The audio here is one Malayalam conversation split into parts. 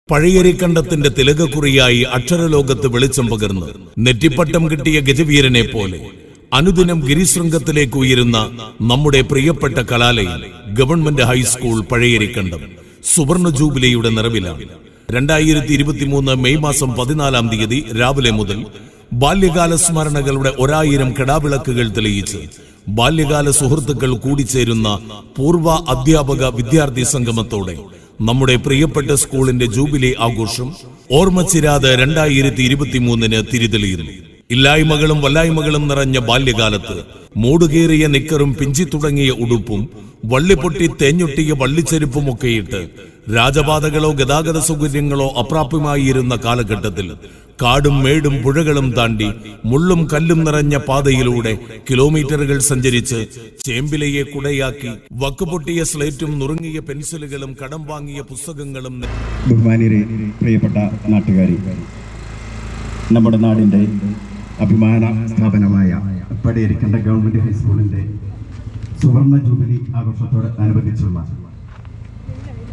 പഴയരിക്കണ്ടത്തിന്റെ തിലകക്കുറിയായി അക്ഷരലോകത്ത് വെളിച്ചം പകർന്ന് നെറ്റിപ്പട്ടം കിട്ടിയ ഗജവീരനെ പോലെ അനുദിനം ഗിരിശൃംഗത്തിലേക്ക് ഉയരുന്ന നമ്മുടെ പ്രിയപ്പെട്ട കലാലയം ഗവൺമെന്റ് ഹൈസ്കൂൾ പഴയരിക്കണ്ടം സുവർണ ജൂബിലിയുടെ നിറവിലാണ്. 2023 മെയ് മാസം 14-ാം തീയതി രാവിലെ മുതൽ ബാല്യകാല സ്മരണകളുടെ 1000 കടാവിളക്കുകൾ തെളിയിച്ച് ബാല്യകാല സുഹൃത്തുക്കൾ കൂടിച്ചേരുന്ന പൂർവ്വ അധ്യാപക വിദ്യാർത്ഥി സംഗമത്തോടെ നമ്മുടെ പ്രിയപ്പെട്ട സ്കൂളിന്റെ ജൂബിലി ആഘോഷം ഓർമ്മച്ചിരാതെ 2023 തിരിതെളിയുന്നു. ഇല്ലായ്മകളും വല്ലായ്മകളും നിറഞ്ഞ ബാല്യകാലത്ത് മൂടുകേറിയ നിക്കറും പിഞ്ചി തുടങ്ങിയ ഉടുപ്പും വള്ളിപ്പൊട്ടി തേഞ്ഞൊട്ടിയ വള്ളിച്ചെരുപ്പുമൊക്കെയിട്ട് രാജപാതകളോ ഗതാഗത സൗകര്യങ്ങളോ അപ്രാപ്യമായിരുന്ന കാലഘട്ടത്തിൽ കാടും മേടും പുഴകളും താണ്ടി മുള്ളും കല്ലും നിറഞ്ഞ പാതയിലൂടെ കിലോമീറ്ററുകൾ സഞ്ചരിച്ച് ചേമ്പിലയെ കുടയാക്കി വക്കുപൊട്ടിയ സ്ലേറ്റും നുറുങ്ങിയ പെൻസിലുകളും കടം വാങ്ങിയ പുസ്തകങ്ങളും. ബഹുമാന്യരെ, പ്രിയപ്പെട്ട നാട്ടുകാരി, നമ്മുടെ നാടിന്റെ അഭിമാന സ്ഥാപനമായ പഴയരിക്കണ്ട ഗവൺമെന്റ് ഹൈസ്കൂളിന്റെ സുവർണ ജൂബിലി ആഘോഷത്തോട് അനുബന്ധിച്ചുള്ള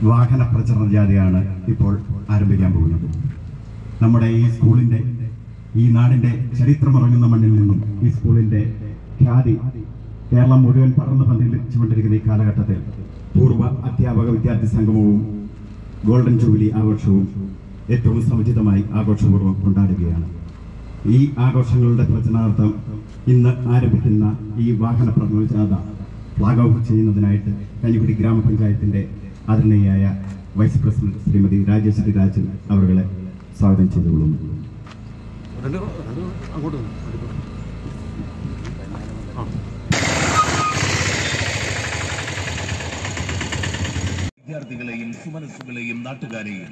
വാഹന പ്രചരണ ജാഥയാണ് ഇപ്പോൾ ആരംഭിക്കാൻ പോകുന്നത്. നമ്മുടെ ഈ സ്കൂളിന്റെ, ഈ നാടിന്റെ ചരിത്രമിറങ്ങുന്ന മണ്ണിൽ നിന്നും ഈ സ്കൂളിന്റെ ഖ്യാതി കേരളം മുഴുവൻ പടർന്നു പന്തലിച്ചുകൊണ്ടിരിക്കുന്ന ഈ കാലഘട്ടത്തിൽ പൂർവ്വ അധ്യാപക വിദ്യാർത്ഥി സംഗമവും ഗോൾഡൻ ജൂബിലി ആഘോഷവും ഏറ്റവും സമുചിതമായി ആഘോഷപൂർവ്വം കൊണ്ടാടുകയാണ്. ഈ ആഘോഷങ്ങളുടെ പ്രചരണാർത്ഥം ഇന്ന് ആരംഭിക്കുന്ന ഈ വാഹന പ്രചരണ ജാഥ ഫ്ലാഗ് ഓഫ് ചെയ്യുന്നതിനായിട്ട് കഞ്ഞിക്കുടി ഗ്രാമപഞ്ചായത്തിന്റെ ആദരണീയായ വൈസ് പ്രസിഡന്റ് ശ്രീമതി രാജേശ്വരി രാജൻ അവരെ സ്വാഗതം ചെയ്തുകൊള്ളുന്നു. വിദ്യാർത്ഥികളെയും സുമനസ്സുകളെയും നാട്ടുകാരെയും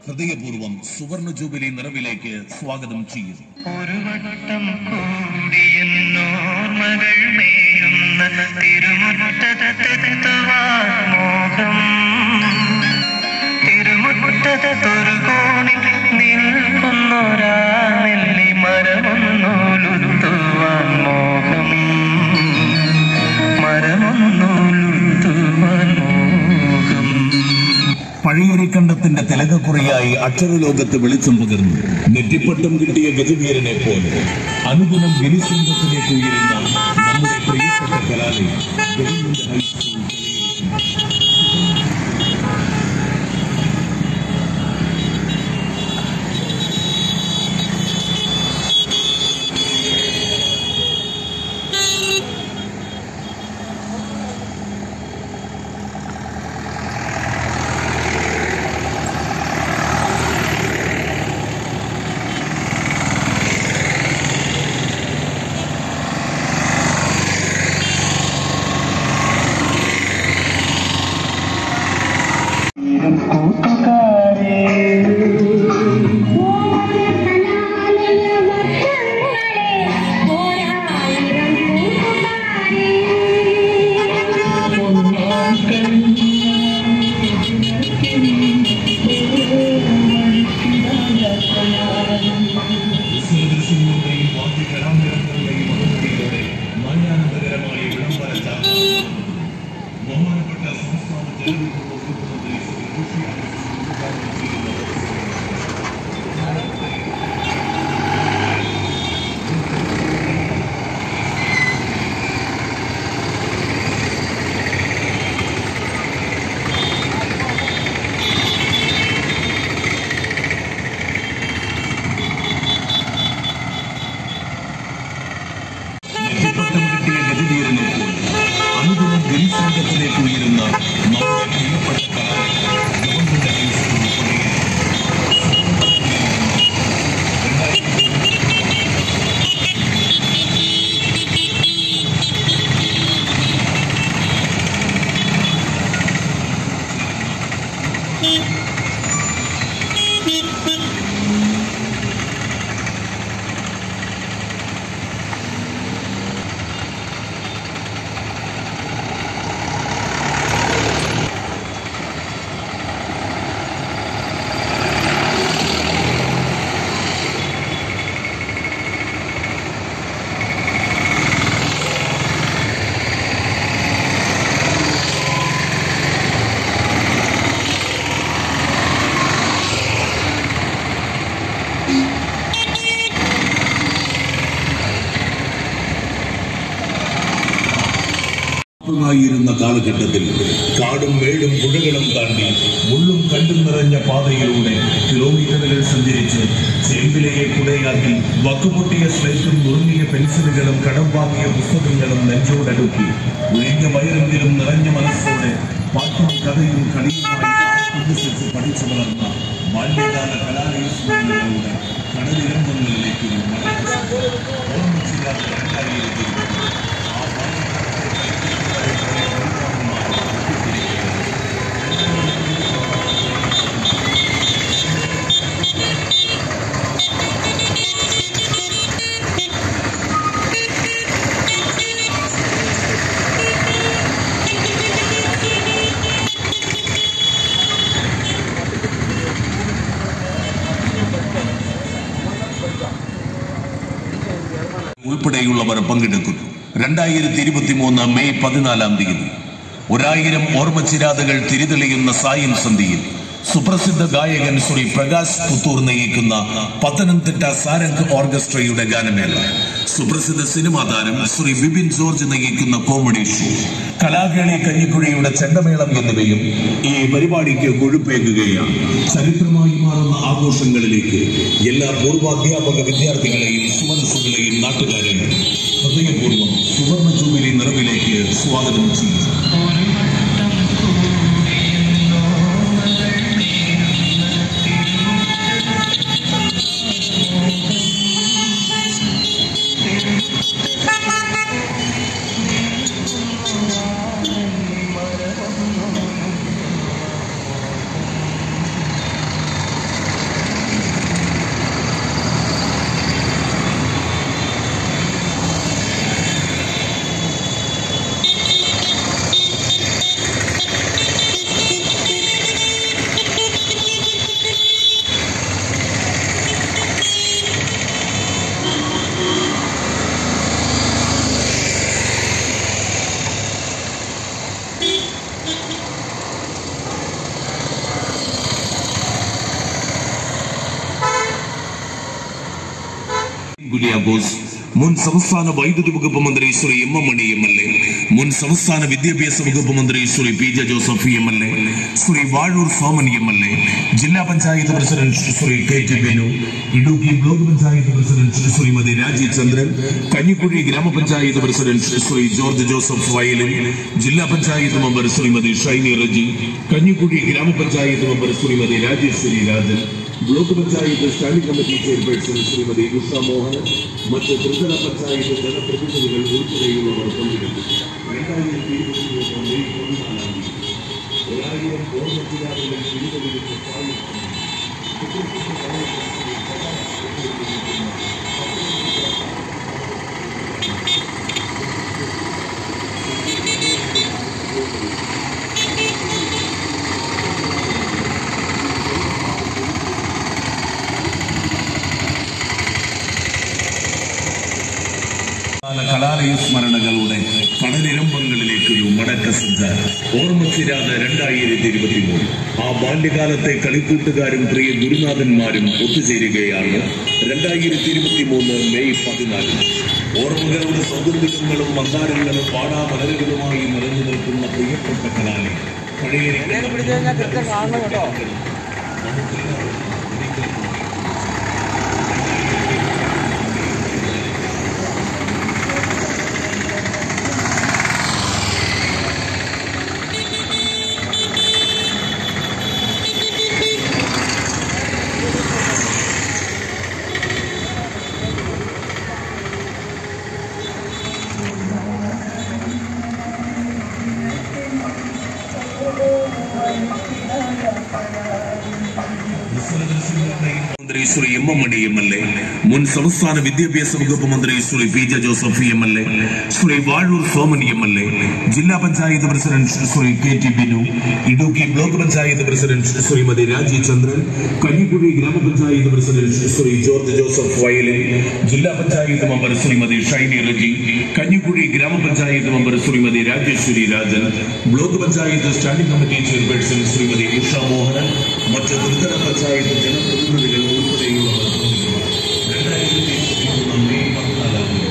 ഹൃദയപൂർവ്വം സുവർണ ജൂബിലി നിറവിലേക്ക് സ്വാഗതം ചെയ്യുന്നു. ഒരു വട്ടം കൂടിയെന്നോർമകൾ മേയുന്ന തിരുമുറ്റത്തെത്തുവാൻ മോഹം, തിരുമുറ്റത്തൊരു കോണിൽ നിൽക്കുന്നൊരാ നെല്ലി മരമൊന്നോലുത്തുവാൻ മോഹം, മരമൊന്നോലുത്തുവാൻ മോഹം. പഴയരിക്കണ്ടത്തിന്റെ തിലകക്കുറിയായി അക്ഷരലോകത്ത് വെളിച്ചം പകർന്നു നെറ്റിപ്പട്ടം കിട്ടിയ ഗജവീരനെ പോലെ അനുദിനം ഗിരിശൃംഗത്തിലേക്ക് ഉയരുന്ന നമ്മുടെ പ്രിയപ്പെട്ട കലാലയം ഗവൺമെന്റ് ഹൈസ്കൂൾ. മാറുമായിരുന്ന കാലഘട്ടത്തിൽ കാടും മേടും പുഴകളും താണ്ടി മുള്ളും കണ്ടും നിറഞ്ഞ പാതയിലൂടെ കിലോമീറ്ററുകൾ സഞ്ചരിച്ച് ചേമ്പിലയെ കുടയാക്കി വക്കുപൊട്ടിയ സ്ലേറ്റും നുറുങ്ങിയ പെൻസിലുകളും കടം വാങ്ങിയ പുസ്തകങ്ങളും നെഞ്ചോടടുക്കി ഒഴിഞ്ഞ വയറെങ്കിലും നിറഞ്ഞ മനസ്സോടെ പാട്ടും കഥയും കളിയുമായി ആസ്വദിച്ച് പഠിച്ചു വളർന്ന ബാല്യകാല കലാലയങ്ങളുടെ കടലിരമ്പങ്ങളിലേക്ക് ഓർമ്മിച്ചില്ലാത്ത 2020 ആ ഉൾപ്പെടെയുള്ളവർ പങ്കെടുക്കുന്നു. 2023 മെയ് 14 1000 ഓർമ്മച്ചിരാതകൾ തിരിതെളിയുന്ന സായം സന്ധിയിൽ സുപ്രസിദ്ധ ഗായകൻ ശ്രീ പ്രകാശ് പുത്തൂർ നയിക്കുന്ന പത്തനംതിട്ട സാരംഗ് ഓർക്കസ്ട്രയുടെ ഗാനമേള, സുപ്രസിദ്ധ സിനിമാ താരം ശ്രീ ബിബിൻ ജോർജ് നയിക്കുന്ന കോമഡി ഷോ, കലാകേളി കഞ്ഞിക്കുഴിയുടെ ചെണ്ടമേളം എന്നിവയും ഈ പരിപാടിക്ക് കൊഴുപ്പേകുകയാണ്. ചരിത്രമായി മാറുന്ന ആഘോഷങ്ങളിലേക്ക് എല്ലാ പൂർവാധ്യാപക വിദ്യാർത്ഥികളെയും സുമനസ്സുകളെയും നാട്ടുകാരെയും ഹൃദയപൂർവ്വം സുവർണ ജൂബിലി നിറവിലേക്ക് സ്വാഗതം ചെയ്യുന്നു. മുൻ സംസ്ഥാന വൈദ്യുതി വകുപ്പ് മന്ത്രി Shri M M Mani MLA, മുൻ സംസ്ഥാന വിദ്യാഭ്യാസ വകുപ്പ് മന്ത്രി Shri P J Joseph MLA, Sri Vazhoor Soman MLA, ജില്ലാ panchayat president Sri KT Binu, Idukki block panchayat president Srimathi Raji Chandran, Kanjikuzhy ഗ്രാമപഞ്ചായത്ത് പ്രസിഡന്റ് ശ്രീ ജോർജ് ജോസഫ് വയലിൻ, ജില്ലാ പഞ്ചായത്ത് മെമ്പർ ശ്രീമതി ഷൈനി റജി, കഞ്ഞിക്കുഴി ഗ്രാമപഞ്ചായത്ത് member Srimathi Rajeswari Rajan, block panchayat standing committee chairperson Srimathi Usha Mohan, മറ്റ് ത്രിതല പഞ്ചായത്ത് ജനപ്രതിനിധികൾ ഉൾപ്പെടെയുള്ളവർ പങ്കെടുത്തു. 2023 മെയ് 14 1000 ഓർമ്മച്ചിരാതകൾ തിരിതെളിയുന്ന സായം കലാലയ സ്മരണകളുടെ കടലിരമ്പങ്ങളിലേക്കൊരു മടക്ക സഞ്ചാരം. ഓർമ്മച്ചിരാത 2023. ആ ബാല്യകാലത്തെ കളിക്കൂട്ടുകാരും പ്രിയ ഗുരുനാഥന്മാരും ഒത്തുചേരുകയാണ് 2023 മെയ് 14. ഓർമ്മകളുടെ സൗഗന്ധികങ്ങളും മന്ദാരങ്ങളും പാടാമലരുകളുമായി നിറഞ്ഞു നിൽക്കുന്ന പ്രിയപ്പെട്ട കലാലയം പഴയ മന്ത്രി Shri M M Mani MLA, മുൻ സംസ്ഥാന വിദ്യാഭ്യാസ വകുപ്പ് മന്ത്രി Shri P J Joseph MLA, Sri Vazhoor Soman MLA, ജില്ലാ panchayat president Sri KT Binu, Idukki block panchayat president Srimathi Raji Chandran, Kanjikuzhy ഗ്രാമപഞ്ചായത്ത് പ്രസിഡന്റ് ശ്രീ ജോർജ് ജോസഫ് വയലിൻ, ജില്ലാ പഞ്ചായത്ത് മെമ്പർ ശ്രീമതി ഷൈനി റജി, കഞ്ഞിക്കുഴി ഗ്രാമപഞ്ചായത്ത് member Srimathi Rajeswari Rajan, block panchayat standing committee chairperson Srimathi Usha Mohan, മറ്റ് ത്രിതല പഞ്ചായത്ത് ജനപ്രതിനിധികൾ ഉൾപ്പെടെയുള്ളവർ പങ്കെടുത്തു. 2023 മെയ് 14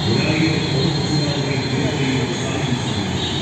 1000 ഓർമ്മച്ചിരാതകൾ തിരിതെളിയുന്ന സായം സന്ധിയിൽ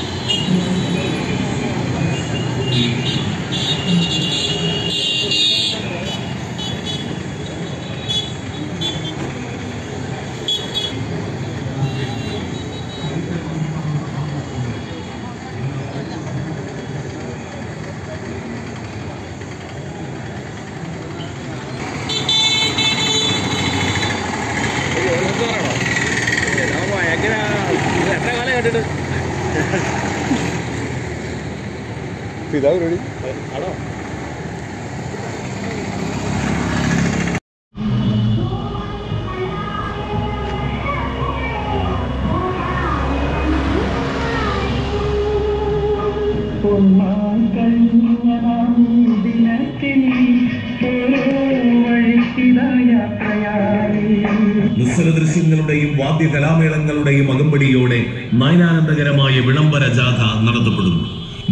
നിസ്സല ദൃശ്യങ്ങളുടെയും വാദ്യകലാമേളങ്ങളുടെയും അകമ്പടിയോടെ നയനാനന്ദകരമായ വിളംബര ജാഥ നടത്തപ്പെടുന്നു.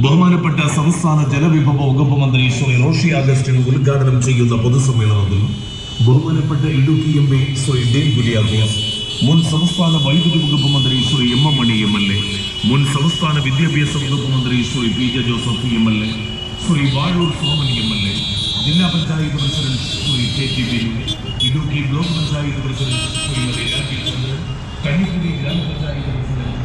ബഹുമാനപ്പെട്ട സംസ്ഥാന ജലവിഭവ വകുപ്പ് മന്ത്രി ശ്രീ റോഷി അഗസ്റ്റിൻ ഉദ്ഘാടനം ചെയ്യുന്ന പൊതുസമ്മേളനത്തിൽ ബഹുമാനപ്പെട്ട ഇടുക്കി എം പി ശ്രീ ഡീൻ കുര്യാക്കോസ്, മുൻ സംസ്ഥാന വൈദ്യുതി വകുപ്പ് മന്ത്രി Shri M M Mani MLA, മുൻ സംസ്ഥാന വിദ്യാഭ്യാസ വകുപ്പ് മന്ത്രി Shri P J Joseph MLA, Shri Vazhoor Soman MLA, ജില്ലാ panchayat president Shri K T Binu, Idukki block panchayat president Shrimati Rajeev Chandran, Kanjikudi ഗ്രാമപഞ്ചായത്ത് പ്രസിഡന്റ്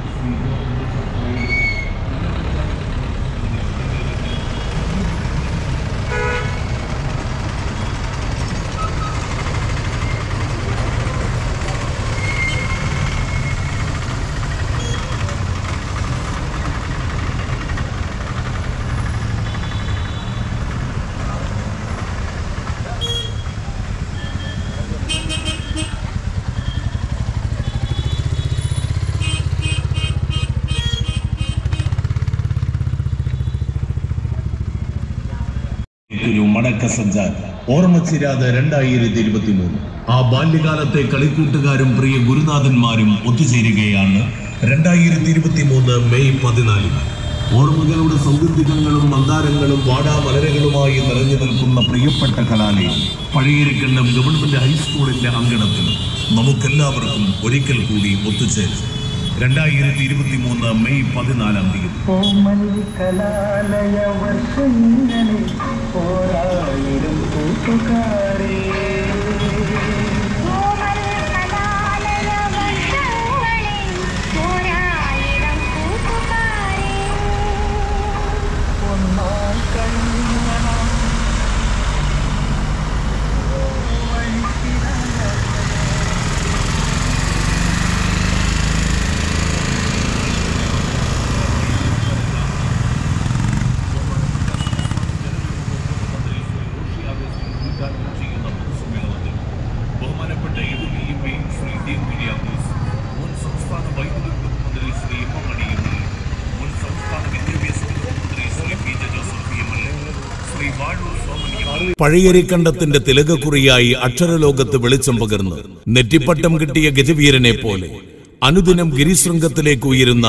മടക്ക സഞ്ചാരം ഓർമ്മച്ചിരാതെ 2023. ആ ബാല്യകാലത്തെ കളിക്കൂട്ടുകാരും പ്രിയ ഗുരുനാഥന്മാരും ഒത്തുചേരുകയാണ് 2023 മെയ് 14. ഓർമ്മകളുടെ സൗഗന്ധികങ്ങളും മന്ദാരങ്ങളും വാടാമലരകളുമായി നിറഞ്ഞു നിൽക്കുന്ന പ്രിയപ്പെട്ട കലാലയം പഴയരിക്കണ്ടം ഗവൺമെന്റ് ഹൈസ്കൂളിന്റെ അങ്കണത്തിൽ നമുക്കെല്ലാവർക്കും ഒരിക്കൽ കൂടി ഒത്തുചേരും. 2023 മെയ് 14. പഴയരിക്കണ്ടത്തിന്റെ തിലകക്കുറിയായി അക്ഷരലോകത്ത് വെളിച്ചം പകർന്ന് നെറ്റിപ്പട്ടം കിട്ടിയ ഗജവീരനെ പോലെ അനുദിനം ഗിരിശൃംഗത്തിലേക്ക് ഉയരുന്ന